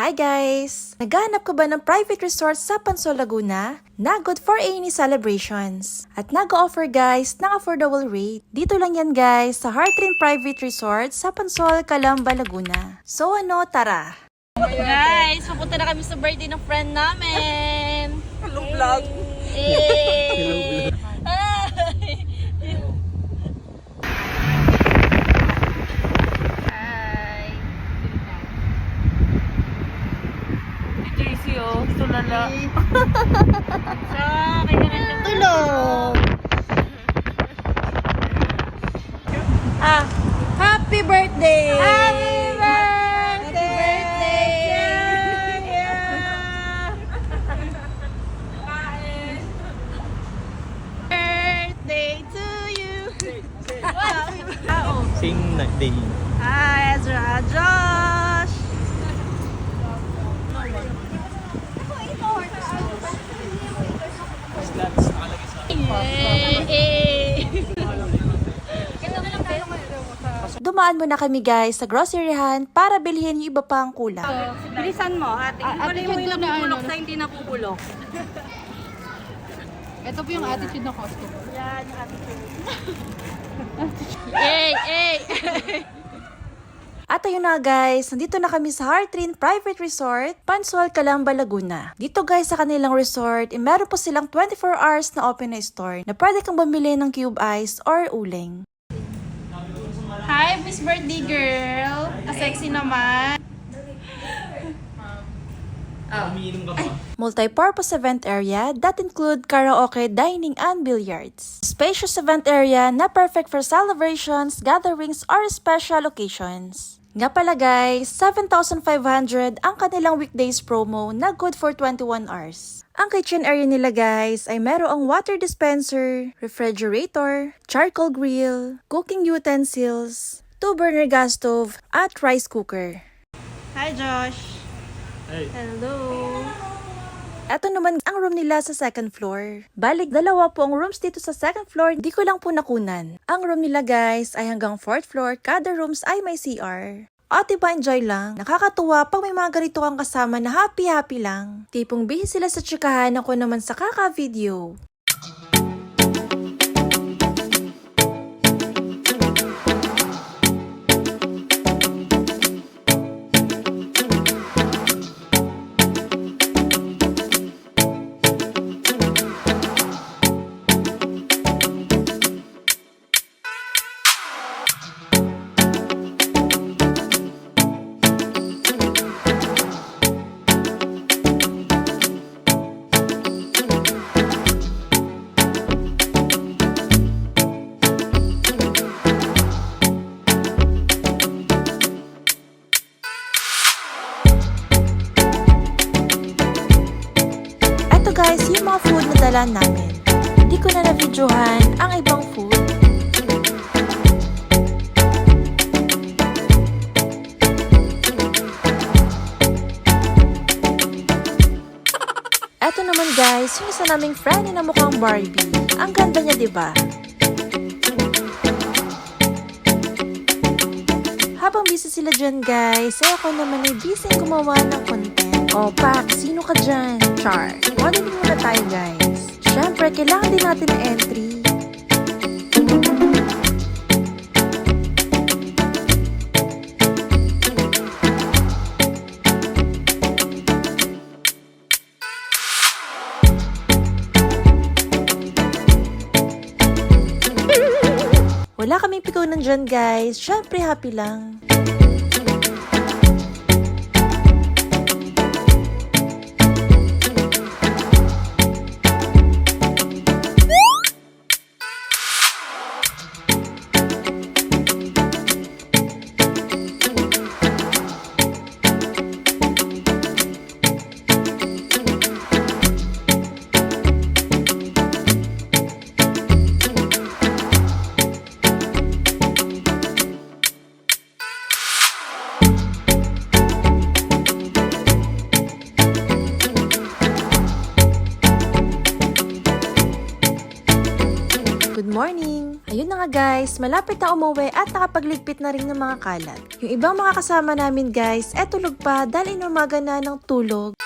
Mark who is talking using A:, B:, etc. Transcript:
A: Hi guys! Naghahanap ka ba ng private resort sa Pansol, Laguna na good for any celebrations? At nag-offer guys ng affordable rate. Dito lang yan guys sa Heartland Private Resort sa Pansol, Calamba, Laguna. So ano, tara!
B: Guys, papunta na kami sa birthday ng friend namin.
C: Hello vlog.
B: Hey! Hi!
C: JC oh, tulala.
B: So, kaya ganun
A: Tulog!
B: Happy birthday! Happy birthday! Birthday to you!
C: Sing na day.
B: Hi, Ezra, Josh!
A: Dumaan muna kami guys sa groceryhan para bilhin yung iba pang kulang.
B: Bilisan mo, ate. Kunin mo yung nabubulok sa hindi nabubulok.
D: Ito po yung attitude ng Costco.
B: Yan, yung attitude. Hey, hey!
A: At ayun na guys, nandito na kami sa Heartland Private Resort, Pansol, Calamba, Laguna. Dito guys sa kanilang resort, meron po silang 24 hours na open na store na pwede kang bumili ng cube ice or uling.
B: Hi, Miss Birthday Girl! Sexy naman.
C: Umiinom ka ba?
A: Multi-purpose event area that include karaoke, dining, and billiards. Spacious event area na perfect for celebrations, gatherings, or special occasions. Nga pala guys, 7,500 ang kanilang weekdays promo na good for 21 hours. Ang kitchen area nila guys ay merong water dispenser, refrigerator, charcoal grill, cooking utensils, 2-burner gas stove, at rice cooker.
B: Hi, Josh!
C: Hey.
B: Hello!
A: Ito naman ang room nila sa second floor. Balik, dalawa po ang rooms dito sa second floor, di ko lang po nakunan. Ang room nila guys ay hanggang fourth floor, kada rooms ay may CR. O diba enjoy lang? Nakakatuwa pag may mga ganito kang kasama na happy-happy lang. Tipong busy sila sa tsikahan, ako naman sa kaka-video. Ito guys, yung mga food na dala namin. Hindi ko na na-videohan ang ibang food. Ito naman guys, yung isa naming friend na mukhang Barbie. Ang ganda niya, diba? Habang busy sila dyan guys, eh ako naman ay busy gumawa ng content. O Pak, sino ka dyan? Char. Modeling muna tayo guys. Siyempre, kailangan din natin ng entry. Wala kaming pikunan dyan guys. Siyempre, happy lang. guys, malapit na umuwi at nakapagligpit na rin ng mga kalat. Yung ibang mga kasama namin guys, tulog pa dahil inumaga na ng tulog.